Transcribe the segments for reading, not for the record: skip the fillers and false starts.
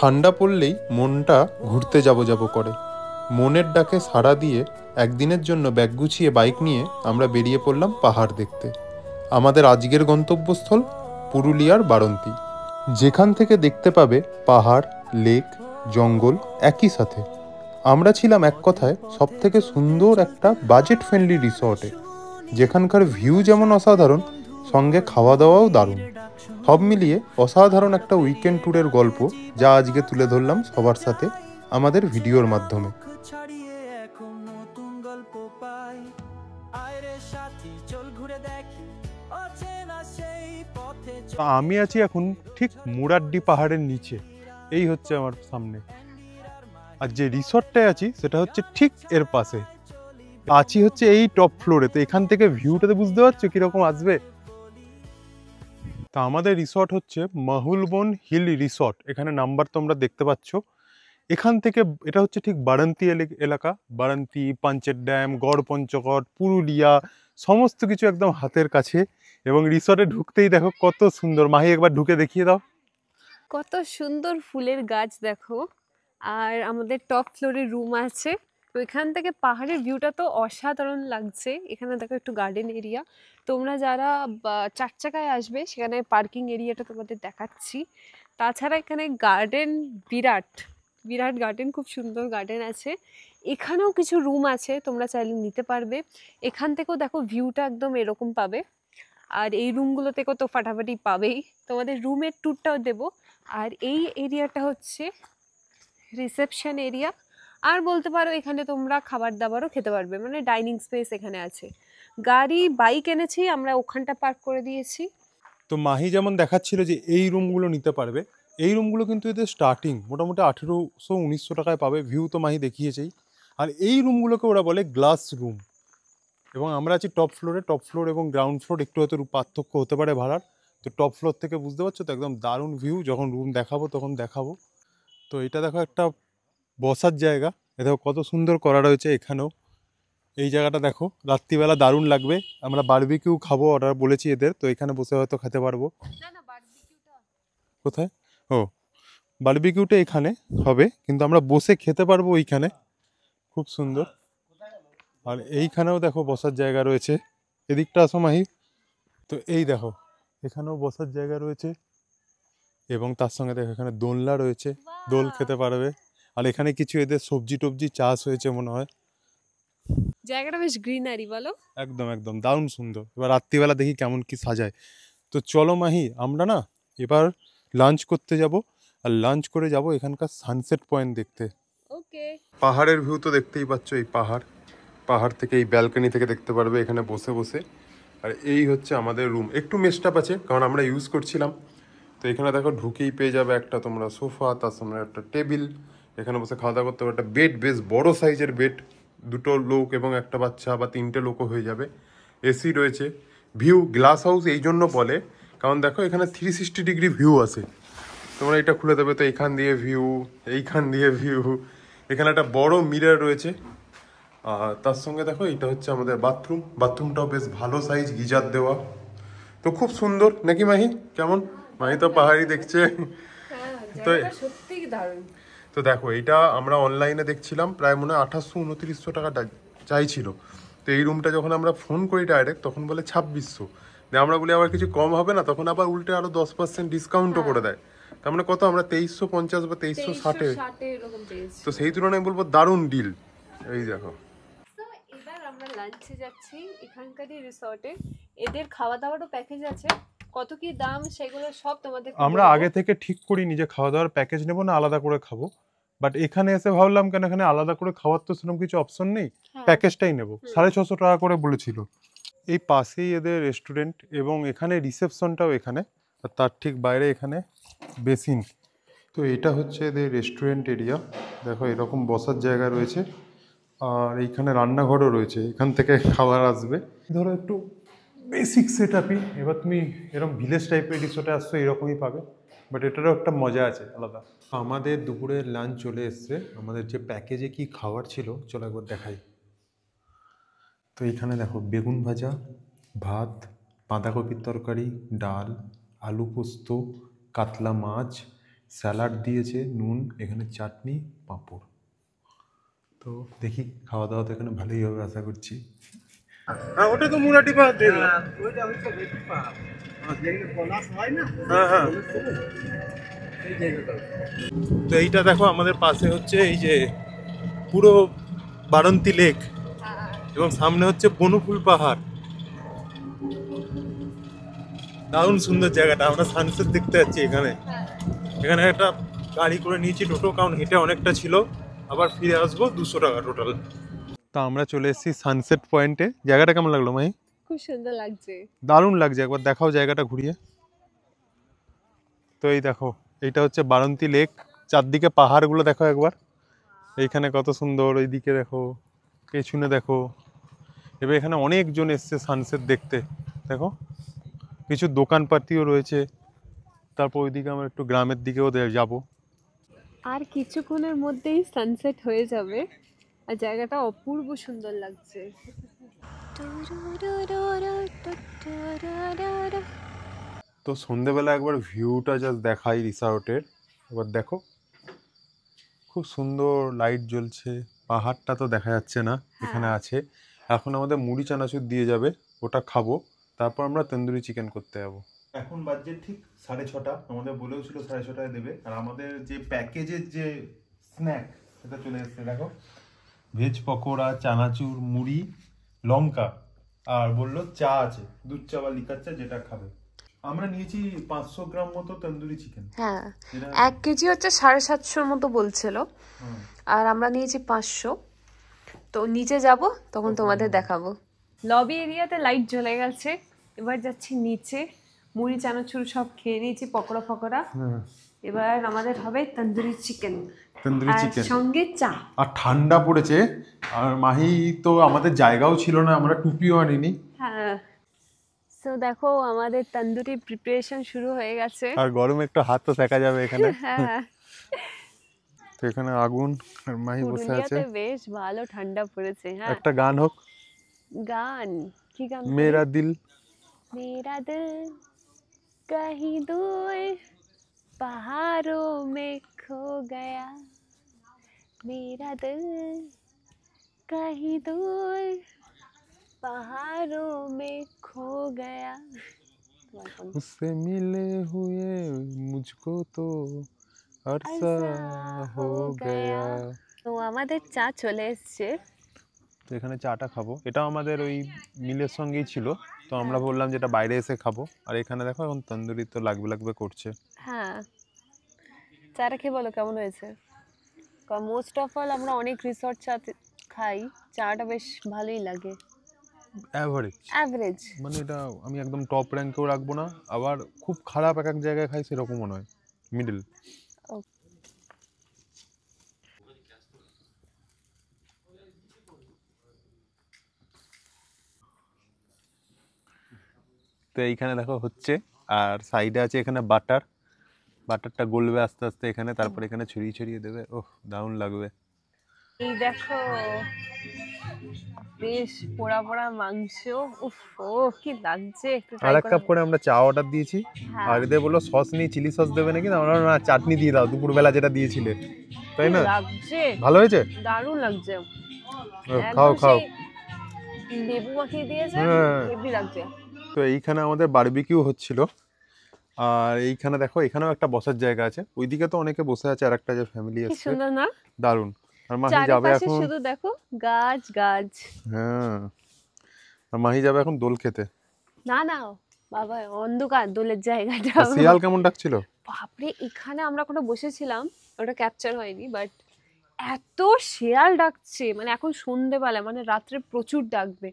ঠান্ডা পড়লেই মনটা ঘুরতে যাব যাব করে। মনের ডাকে সাড়া দিয়ে একদিনের জন্য ব্যাগ গুছিয়ে বাইক নিয়ে আমরা বেরিয়ে পড়লাম পাহাড় দেখতে। আমাদের আজকের গন্তব্যস্থল পুরুলিয়ার বাড়ন্তি, যেখান থেকে দেখতে পাবে পাহাড়, লেক, জঙ্গল একই সাথে। আমরা ছিলাম এক কথায় সব থেকে সুন্দর একটা বাজেট ফ্রেন্ডলি রিসর্টে, যেখানকার ভিউ যেমন অসাধারণ, সঙ্গে খাওয়া দাওয়াও দারুণ। সব মিলিয়ে অসাধারণ একটা উইকেন্ড ট্যুরের গল্প, যা আজকে তুলে ধরলাম সবার সাথে আমাদের ভিডিওর মাধ্যমে। আমি আছি এখন ঠিক মুরাড্ডি পাহাড়ের নিচে, এই হচ্ছে আমার সামনে। আর যে রিসর্টটায় আছি সেটা হচ্ছে ঠিক এর পাশে। আছি হচ্ছে এই টপ ফ্লোরে, তো এখান থেকে ভিউটাতে বুঝতে পারছো কিরকম আসবে। তা আমাদের রিসর্ট হচ্ছে মাহুলবন হিল রিসর্ট, এখানে নাম্বার তোমরা দেখতে পাচ্ছ। এখান থেকে এটা হচ্ছে ঠিক বাড়ন্তি এলাকা, বাড়ন্তি, পাঞ্চের ড্যাম, গড় পঞ্চকট, পুরুলিয়া সমস্ত কিছু একদম হাতের কাছে। এবং রিসর্টে ঢুকতেই দেখো কত সুন্দর। মাহি একবার ঢুকে দেখিয়ে দাও। কত সুন্দর ফুলের গাছ দেখো। আর আমাদের টপ ফ্লোরে রুম আছে, তো এখান থেকে পাহাড়ের ভিউটা তো অসাধারণ লাগছে। এখানে দেখো একটু গার্ডেন এরিয়া, তোমরা যারা চার চাকায় আসবে সেখানে পার্কিং এরিয়াটা তোমাদের দেখাচ্ছি। তাছাড়া এখানে গার্ডেন বিরাট বিরাট গার্ডেন, খুব সুন্দর গার্ডেন আছে। এখানেও কিছু রুম আছে, তোমরা চাইলে নিতে পারবে। এখান থেকেও দেখো ভিউটা একদম এরকম পাবে। আর এই রুমগুলো থেকেও তো ফাটাফাটি পাবেই। তোমাদের রুমের ট্যুরটাও দেবো। আর এই এরিয়াটা হচ্ছে রিসেপশন এরিয়া, আর বলতে পারো এখানে তোমরা খাবার দাবারও খেতে পারবে, মানে ডাইনিং স্পেস এখানে আছে। গাড়ি বাইক এনেছি আমরা, ওখানটা পার্ক করে দিয়েছি। তো মাহি যেমন দেখাচ্ছিল যে এই রুমগুলো নিতে পারবে, এই রুমগুলো কিন্তু এদের স্টার্টিং মোটামুটি 1800-1900 টাকায় পাবে। ভিউ তো মাহি দেখিয়েছেই। আর এই রুমগুলোকে ওরা বলে গ্লাস রুম। এবং আমরা আছি টপ ফ্লোরে। টপ ফ্লোর এবং গ্রাউন্ড ফ্লোর একটু হয়তো পার্থক্য হতে পারে ভাড়ার। তো টপ ফ্লোর থেকে বুঝতে পারছো তো একদম দারুণ ভিউ। যখন রুম দেখাবো তখন দেখাবো। তো এটা দেখো একটা বসার জায়গা, এ দেখো কত সুন্দর করা রয়েছে এখানেও। এই জায়গাটা দেখো, রাত্রিবেলা দারুণ লাগবে। আমরা বারবিকিউ খাবো, অর্ডার বলেছি এদের, তো এখানে বসে হয়তো খেতে পারবো। কোথায়? ও, বারবিকিউটা এখানে হবে, কিন্তু আমরা বসে খেতে পারবো ওইখানে। খুব সুন্দর। আর এইখানেও দেখো বসার জায়গা রয়েছে। এদিকটা আসো মাহি। তো এই দেখো, এখানেও বসার জায়গা রয়েছে এবং তার সঙ্গে দেখো এখানে দোলনা রয়েছে, দোল খেতে পারবে। আর এখানে কিছু এদের সবজি টবজি চাষ হয়েছে মনে হয়। জায়গাটা বেশ গ্রিনারি, বলো? একদম একদম দারুণ সুন্দর। এবার রাত্রিবেলা দেখি কেমন কি সাজায়। তো চলো মাহি, আমরা না এবার লাঞ্চ করতে যাব। আর লাঞ্চ করে যাব এখানকার সানসেট পয়েন্ট দেখতে। ওকে। পাহাড়ের ভিউ তো দেখতেই পাচ্ছ, এই পাহাড়, পাহাড় থেকে এই ব্যালকনি থেকে দেখতে পারবে এখানে বসে বসে। আর এই হচ্ছে আমাদের রুম, একটু মেস্টাপ আছে কারণ আমরা ইউজ করছিলাম। তো এখানে দেখো ঢুকেই পেয়ে যাবে একটা তোমরা সোফা, তার সামনে একটা টেবিল, এখানে বসে খাওয়া দাওয়া করতে হবে। একটা বেড, বেশ বড় সাইজের বেড, দুটো লোক এবং একটা বাচ্চা বা তিনটে লোকও হয়ে যাবে। এসি রয়েছে। ভিউ গ্লাস হাউস এই জন্য বলে কারণ দেখো এখানে 360 ডিগ্রি ভিউ আছে। তোমরা এটা খুলে দেবে তো এইখান দিয়ে ভিউ, এইখান দিয়ে ভিউ। এখানে একটা বড় মিরর রয়েছে। আর তার সঙ্গে দেখো এটা হচ্ছে আমাদের বাথরুম। বাথরুমটাও বেশ ভালো সাইজ, গিজার দেওয়া। তো খুব সুন্দর নাকি মাহি? কেমন? মাহি তো পাহাড়ি দেখছে। তো সত্যি দারুণ। তো দেখো এটা আমরা অনলাইনে দেখছিলাম, প্রায় মনে হয় 2800-2900 টাকা চাইছিল। তো এই রুমটা যখন আমরা ফোন করি ডাইরেক্ট, তখন বলে 2600। আমরা বলি আবার কিছু কম হবে না, তখন আবার উল্টে আরো 10% ডিসকাউন্টও করে দেয়। তার মানে কত, আমরা 2350 বা 2360। তো সেই তুলনায় বলবো দারুণ ডিল। এই দেখো, এবার আমরা লাঞ্চে যাচ্ছি এখানকারই রিসর্টে। এদের খাওয়া দাওয়ারও প্যাকেজ আছে, কত কি দাম সেগুলো সব তোমাদের আমরা আগে থেকে ঠিক করিনি যে খাওয়া দাওয়ার প্যাকেজ নেবো না আলাদা করে খাবো। বাট এখানে এসে ভাবলাম কেন, এখানে আলাদা করে খাওয়ার তো সেরকম কিছু অপশন নেই, প্যাকেজটাই নেবো। 650 টাকা করে বলেছিল। এই পাশেই এদের রেস্টুরেন্ট এবং এখানে রিসেপশনটাও এখানে। আর তার ঠিক বাইরে এখানে বেসিন। তো এটা হচ্ছে এদের রেস্টুরেন্ট এরিয়া। দেখো এরকম বসার জায়গা রয়েছে আর এইখানে রান্নাঘরও রয়েছে, এখান থেকে খাবার আসবে। ধরো একটু বেসিক সেট আপই। এবার তুমি এরকম ভিলেজ টাইপের রিসোর্টে আসছো এরকমই পাবে, বাট এটারও একটা মজা আছে আলাদা। আমাদের দুপুরের লাঞ্চ চলে এসছে। আমাদের যে প্যাকেজে কি খাবার ছিল চলো একবার দেখাই। তো এইখানে দেখো বেগুন ভাজা, ভাত, বাঁধাকপির তরকারি, ডাল, আলু পোস্ত, কাতলা মাছ, স্যালাড দিয়েছে, নুন, এখানে চাটনি, পাঁপড়। তো দেখি খাওয়া দাওয়া তো এখানে ভালোই হবে আশা করছি। হ্যাঁ, ওটা তো মুরাটি পাহাড় দেখলাম। হ্যাঁ হ্যাঁ। তো এইটা দেখো আমাদের পাশে হচ্ছে এই যে পুরো বারন্তি লেক, এবং সামনে হচ্ছে বনফুল পাহাড়। দারুণ সুন্দর জায়গাটা, আমরা সানসেট দেখতে যাচ্ছি এখানে। এখানে একটা গাড়ি করে নিয়েছি টোটো, কারণ হেঁটে অনেকটা ছিল, আবার ফিরে আসবো 200 টাকা টোটাল। তো আমরা চলে এসেছি সানসেট পয়েন্টে। জায়গাটা কেমন লাগলো মাই? খুব সুন্দর লাগছে। দারুণ লাগছে, একবার দেখাও জায়গাটা ঘুরিয়ে। তো এই দেখো, এইটা হচ্ছে বারন্তি লেক, চারদিকে পাহাড়গুলো দেখো একবার, এইখানে কত সুন্দর, ওইদিকে দেখো, পেছনে দেখো। এবার এখানে অনেকজন এসছে সানসেট দেখতে, দেখো কিছু দোকানপাতিও রয়েছে। তারপর ওইদিকে আমরা একটু গ্রামের দিকেও যাবো। আর কিছুক্ষণের মধ্যেই সানসেট হয়ে যাবে, আর জায়গাটা অপূর্ব সুন্দর লাগছে। তো সন্ধেবেলা একবার ভিউটা জাস্ট দেখাই রিসর্টের। এবার দেখো খুব সুন্দর লাইট জ্বলছে, পাহাড়টা তো দেখা যাচ্ছে না, এখানে আছে। এখন আমাদের মুড়ি চানাচুর দিয়ে যাবে, ওটা খাবো, তারপর আমরা তন্দুরি চিকেন করতে যাবো। এখন বাজে ঠিক 6:30, আমাদের বলেও ছিল 6:30টায় দেবে। আর আমাদের যে প্যাকেজের যে স্ন্যাক সেটা চলে এসছে, দেখো ভেজ পকোড়া, চানাচুর, মুড়ি, লঙ্কা, আর বললো চা আছে, দুধ চা বা লিকার চা, যেটা খাবে। আমরা নিয়েছি 500 গ্রাম মতো তন্দুরি চিকেন। হ্যাঁ, 1 কেজি হচ্ছে 750 মতো বলছিল, আর আমরা নিয়েছি 500। তো নিচে যাব, তখন তোমাদের দেখাবো। লবি এরিয়াতে লাইট জ্বলে গেছে, এবার যাচ্ছি নিচে। মুড়ি চানাচুর সব খেয়ে নিয়েছি, পকোড়া ফকোড়া। এবার আমাদের হবে তন্দুরি চিকেন, তন্দুরি চিকেন সঙ্গে চা। আর ঠান্ডা পড়েছে, আর মাহি তো আমাদের জায়গাও ছিল না, আমরা টুপিও আনিনি। হ্যাঁ, সো দেখো আমাদের তন্দুরি প্রিপারেশন শুরু হয়ে গেছে। আর গরমে একটু হাত তো সেকা যাবে এখানে। হ্যাঁ, তো এখানে আগুন, আর মাহি বসে আছে। পুরুলিয়াতে বেশ ভালো ঠান্ডা পড়েছে। হ্যাঁ, একটা গান হোক। গান কি গান? মেরা দিল, मेरा दिल कहीं दूर पहाड़ों में खो गया, मेरा दिल कहीं दूर पहाड़ों में खो गया। उससे मिले हुए मुझको तो अरसा हो गया। তো আমাদের চা চলে এসছে। তো এখানে চাটা খাবো, এটাও আমাদের ওই মিলের সঙ্গেই ছিল, তো আমরা বললাম যেটা বাইরে এসে খাবো। আর এখানে দেখো এখন তন্দুরি তো লাগবে লাগবে করছে। হ্যাঁ, চাটা খেয়ে বলো কেমন হয়েছে। কারণ মোস্ট অফ অল আমরা অনেক রিসর্ট চা খাই, চাটা বেশ ভালোই লাগে। অ্যাভারেজ, মানে এটা আমি একদম টপ র্যাঙ্কেও রাখবো না, আবার খুব খারাপ এক এক জায়গায় খাই সেরকমও নয়, মিডল। তো এইখানে দেখো হচ্ছে, আর সাইডে আছে এখানে বাটারটা গলবে আস্তে আস্তে এখানে, তারপর এখানে ছড়িয়ে ছড়িয়ে দেবে। ওহ, দারুণ লাগবে। এই দেখো বেশ পোড়া পোড়া মাংস, উফ ও কি লাগছে। আর এক কাপ করে আমরা চা অর্ডার দিয়েছি, আর এদের বললো সস নেই, চিলি সস দেবে নাকি, আমরা না চাটনি দিয়ে দাও, দুপুরবেলা যেটা দিয়েছিলে, তাই না? লাগছে, ভালো হয়েছে, দারুণ লাগছে। খাও খাও, লেবু মাখিয়ে দিয়েছে, হেভি লাগছে। তো এইখানে আমাদের বারবিকিউ হচ্ছিল, আর এইখানে দেখো এখানেও একটা বসার জায়গা আছে, ওইদিকে তো অনেকে বসে আছে, আর একটা যে ফ্যামিলি কি আছে, সুন্দর না? দারুণ। আর মাহি যাবে এখন, শুধু দেখো গাছ গাছ। হ্যাঁ, আর মাহি যাবে এখন দোল খেতে। না না বাবা, অন্ধকার দোলের জায়গাটা। শিয়াল কেমন ডাকছিল বাপরে, এখানে আমরা কোনো বসেছিলাম, ওটা ক্যাপচার হয়নি, বাট এত শেয়াল ডাকছে, মানে এখন সন্ধেবেলা, মানে রাত্রে প্রচুর ডাকবে।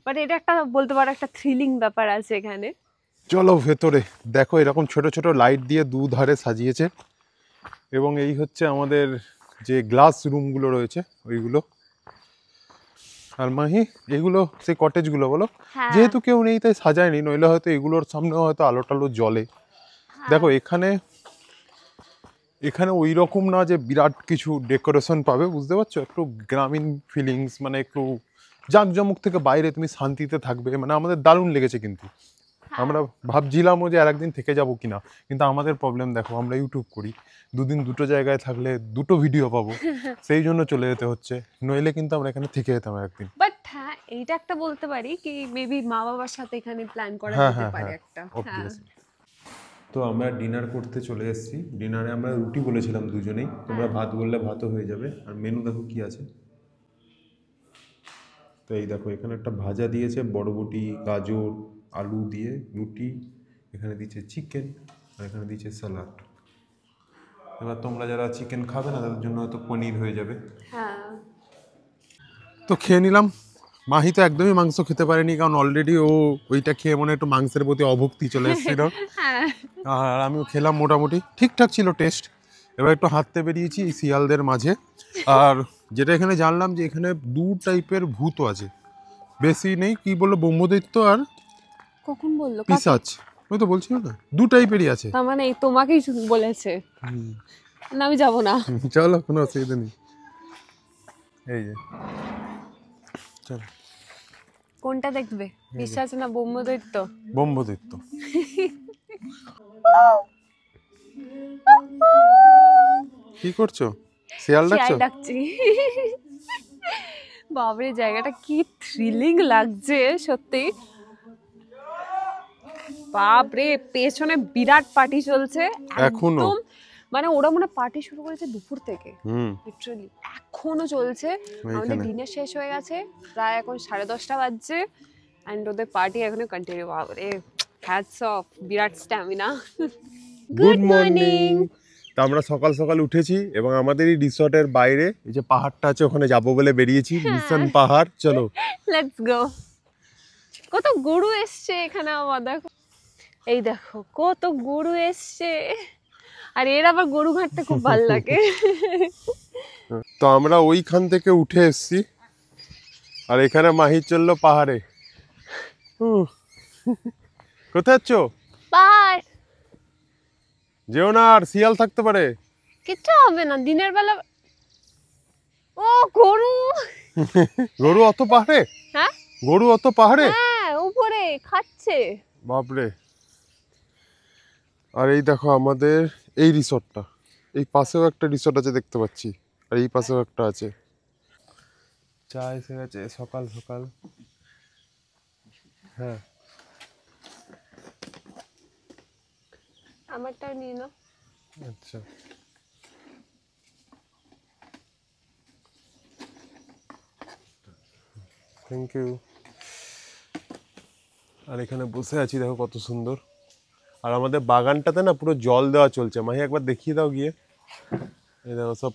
বাট এটা একটা বলতে পারো একটা থ্রিলিং ব্যাপার আছে এখানে। চলো ভেতরে, দেখো এরকম ছোট ছোট লাইট দিয়ে দুধারে সাজিয়েছে, এবং এই হচ্ছে আমাদের যে গ্লাস রুমগুলো রয়েছে ওইগুলো। আর মাহি এগুলো সেই কটেজগুলো বলো, যেহেতু কেউ নেই তাই সাজায়নি, নইলে হয়তো এগুলোর সামনে হয়তো আলো টালো জ্বলে। দেখো এখানে এখানে ওই রকম না যে বিরাট কিছু ডেকোরেশন পাবে, বুঝতে পারছো, একটু গ্রামীণ ফিলিংস, মানে একটু জাঁকজমক থেকে বাইরে তুমি শান্তিতে থাকবে, মানে আমাদের দারুণ লেগেছে কিন্তু। আমরা ভাবছিলামও যে আর একদিন থেকে যাব কিনা, কিন্তু আমাদের প্রবলেম দেখো, আমরা ইউটিউব করি, দুদিন দুটো জায়গায় থাকলে দুটো ভিডিও পাবো, সেই জন্য চলে যেতে হচ্ছে, নইলে কিন্তু আমরা এখানে থেকে যেতাম একদিন। বাট হ্যাঁ, এইটা একটা বলতে পারি কি মেবি মা বাবার সাথে এখানে প্ল্যান করা হ্যাঁ যেতে হ্যাঁ পারে হ্যাঁ, একটা। হ্যাঁ, obviously। তো আমরা ডিনার করতে চলে এসেছি। ডিনারে আমরা রুটি বলেছিলাম দুজনেই, তোমরা ভাত বললে ভাতও হয়ে যাবে। আর মেনু দেখো কি আছে। তো এই দেখো, এখানে একটা ভাজা দিয়েছে, বড়বটি, গাজর, আলু দিয়ে রুটি, এখানে দিয়েছে চিকেন, আর এখানে দিয়েছে স্যালাড। এবার তোমরা যারা চিকেন খাবে না তাদের জন্য হয়তো পনির হয়ে যাবে। হ্যাঁ। তো খেয়ে নিলাম। মাহি তো একদমই মাংস খেতে পারেনি, কারণ অলরেডি ও ওইটা খেয়ে মনে একটু মাংসের প্রতি অভক্তি চলে এসেছিল। হ্যাঁ, আর আমিও খেলাম, মোটামুটি ঠিকঠাক ছিল টেস্ট। এবার একটু হাঁটতে বেরিয়েছি এই শিয়ালদের মাঝে। আর যেটা এখানে জানলাম যে এখানে দু টাইপের ভূত আছে, বেশি নেই, কি বললো, ব্রহ্মদৈত্য আর কখন বললো? কাকে? পিশাচ। ওই তো বলছিল না, দু টাইপেরই আছে। তার মানে এই তোমাকেই শুধু বলেছে, না আমি যাব না। চলো, কোনো অসুবিধা নেই। এই যে চলো। কোনটা দেখবে, বিশ্বাস না ব্রহ্মদৈত্য? ব্রহ্মদৈত্য। কি করছো? শিয়াল ডাকছো? শিয়াল ডাকছি। বাবরে, জায়গাটা কি থ্রিলিং লাগছে সত্যি। বাপরে, পেছনে বিরাট পার্টি চলছে এখনো? একদম। মানে ওরা মনে পার্টি শুরু করেছে দুপুর থেকে, হুম। লিটারালি এখনো চলছে। আমাদের ওইখানে ডিনার শেষ হয়ে গেছে, প্রায় এখন 10:30 বাজছে, অ্যান্ড ওদের পার্টি এখনো কন্টিনিউ। বাপরে, হ্যাটস অফ, বিরাট স্ট্যামিনা। Good morning. তা আমরা সকাল সকাল উঠেছি এবং আমাদের এই রিসর্টের বাইরে এই যে পাহাড়টা আছে, ওখানে যাবো বলে বেরিয়েছি। মিশন পাহাড়, চলো। Let's go. কত গরু এসছে এখানে আবার দেখো, এই দেখো কত গরু এসছে, আর এর আবার গরু ঘাটতে খুব ভালো লাগে। তো আমরা ওইখান থেকে উঠে এসেছি, আর এখানে মাহি চললো পাহাড়ে। কোথায় যাচ্ছ? বাই। যেও না, আর শিয়াল থাকতে পারে। কিচ্ছু হবে না দিনের বেলা। ও গরু। গরু অত পাহাড়ে? হ্যাঁ গরু অত পাহাড়ে? হ্যাঁ, উপরে খাচ্ছে। বাপরে। আর এই দেখো আমাদের এই রিসর্টটা, এই পাশেও একটা রিসর্ট আছে দেখতে পাচ্ছি, আর এই পাশেও একটা আছে। চা এসে গেছে সকাল সকাল। হ্যাঁ, আমারটা নিয়ে নাও। আচ্ছা। Thank you. আর এখানে বসে আছি, দেখো কত সুন্দর। আর আমাদের বাগানটাতে না পুরো জল দেওয়া চলছে। মাহি একবার দেখিয়ে দাও গিয়ে। এই দেখো সব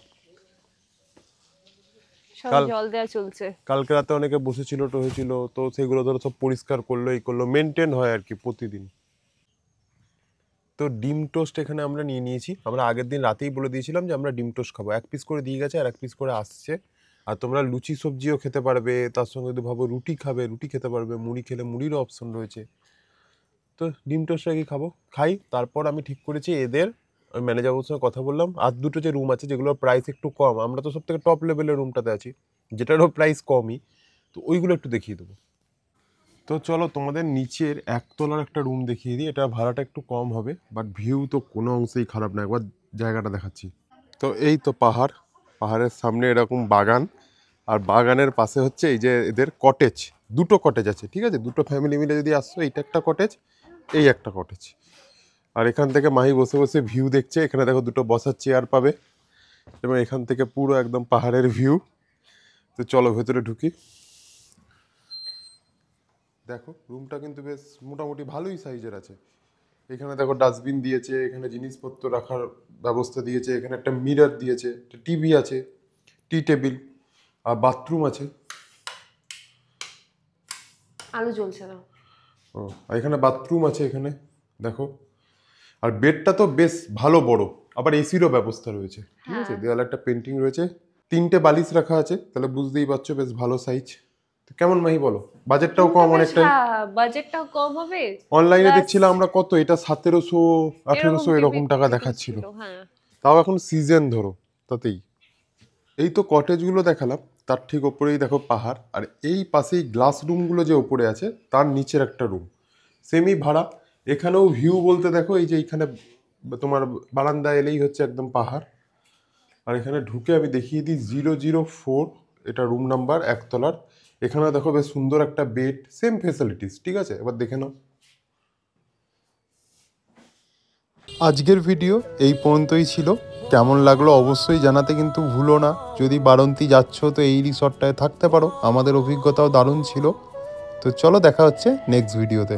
সব কাল- জল দেওয়া চলছে। কালকে রাতে অনেকে বসেছিল হয়েছিল, তো সেগুলো ধরো সব পরিষ্কার করলো, এই করলো, মেনটেন হয় আর কি প্রতিদিন। তো ডিম টোস্ট এখানে আমরা নিয়ে নিয়েছি। আমরা আগের দিন রাতেই বলে দিয়েছিলাম যে আমরা ডিম টোস্ট খাবো। 1 পিস করে দিয়ে গেছে, আর 1 পিস করে আসছে। আর তোমরা লুচি সবজিও খেতে পারবে, তার সঙ্গে যদি ভাবো রুটি খাবে রুটি খেতে পারবে, মুড়ি খেলে মুড়িরও অপশন রয়েছে। তো ডিম টোস্টটা কি খাবো, খাই। তারপর আমি ঠিক করেছি এদের, আমি ম্যানেজারের সঙ্গে কথা বললাম, আর দুটো যে রুম আছে যেগুলোর প্রাইস একটু কম, আমরা তো সব থেকে টপ লেভেলের রুমটাতে আছি, যেটারও প্রাইস কমই, তো ওইগুলো একটু দেখিয়ে দেবো। তো চলো তোমাদের নিচের একতলার একটা রুম দেখিয়ে দিই। এটা ভাড়াটা একটু কম হবে, বাট ভিউ তো কোনো অংশেই খারাপ না। একবার জায়গাটা দেখাচ্ছি। তো এই তো পাহাড়, পাহাড়ের সামনে এরকম বাগান, আর বাগানের পাশে হচ্ছে এই যে এদের কটেজ, দুটো কটেজ আছে, ঠিক আছে? দুটো ফ্যামিলি মিলে যদি আসছো, এইটা একটা কটেজ, এই একটা কটেজ। আর এখান থেকে মাহি বসে বসে ভিউ দেখছে। এখানে দেখো দুটো বসার চেয়ার পাবে, এবং এখান থেকে পুরো একদম পাহাড়ের ভিউ। তো চলো ভেতরে ঢুকি। দেখো রুমটা কিন্তু বেশ মোটামুটি ভালোই সাইজের আছে। এখানে দেখো ডাস্টবিন দিয়েছে, এখানে জিনিসপত্র রাখার ব্যবস্থা দিয়েছে, এখানে একটা মিরর দিয়েছে, একটা টিভি আছে, টি টেবিল, আর বাথরুম আছে। আলো জ্বলছে না। ও, আর এখানে বাথরুম আছে এখানে, দেখো। আর বেডটা তো বেশ ভালো বড়, আবার এসিরও ব্যবস্থা রয়েছে, ঠিক আছে? দেওয়ালে একটা পেন্টিং রয়েছে, 3টে বালিশ রাখা আছে, তাহলে বুঝতেই পারছো বেশ ভালো সাইজ। তো কেমন মাহি বলো? বাজেটটাও কম অনেকটাই। বাজেটটাও কম হবে। অনলাইনে Plus দেখছিলাম আমরা কত, এটা 1700-1800 এরকম টাকা দেখাচ্ছিল। হ্যাঁ। তাও এখন সিজন ধরো, তাতেই। এই তো কটেজগুলো দেখালাম, তার ঠিক ওপরেই দেখো পাহাড়, আর এই পাশেই গ্লাস রুমগুলো যে ওপরে আছে তার নিচের একটা রুম, সেমই ভাড়া। এখানেও ভিউ বলতে দেখো এই যে এইখানে তোমার বারান্দা এলেই হচ্ছে একদম পাহাড়। আর এখানে ঢুকে আমি দেখিয়ে দিই 004, এটা রুম নাম্বার, একতলার। এখানে দেখো বেশ সুন্দর একটা বেড, সেম ফেসিলিটিস, ঠিক আছে? এবার দেখে নাও। আজকের ভিডিও এই পর্যন্তই ছিল। কেমন লাগলো অবশ্যই জানাতে কিন্তু ভুলো না। যদি বাড়ন্তি যাচ্ছ তো এই রিসর্টটায় থাকতে পারো, আমাদের অভিজ্ঞতাও দারুণ ছিল। তো চলো দেখা হচ্ছে নেক্সট ভিডিওতে।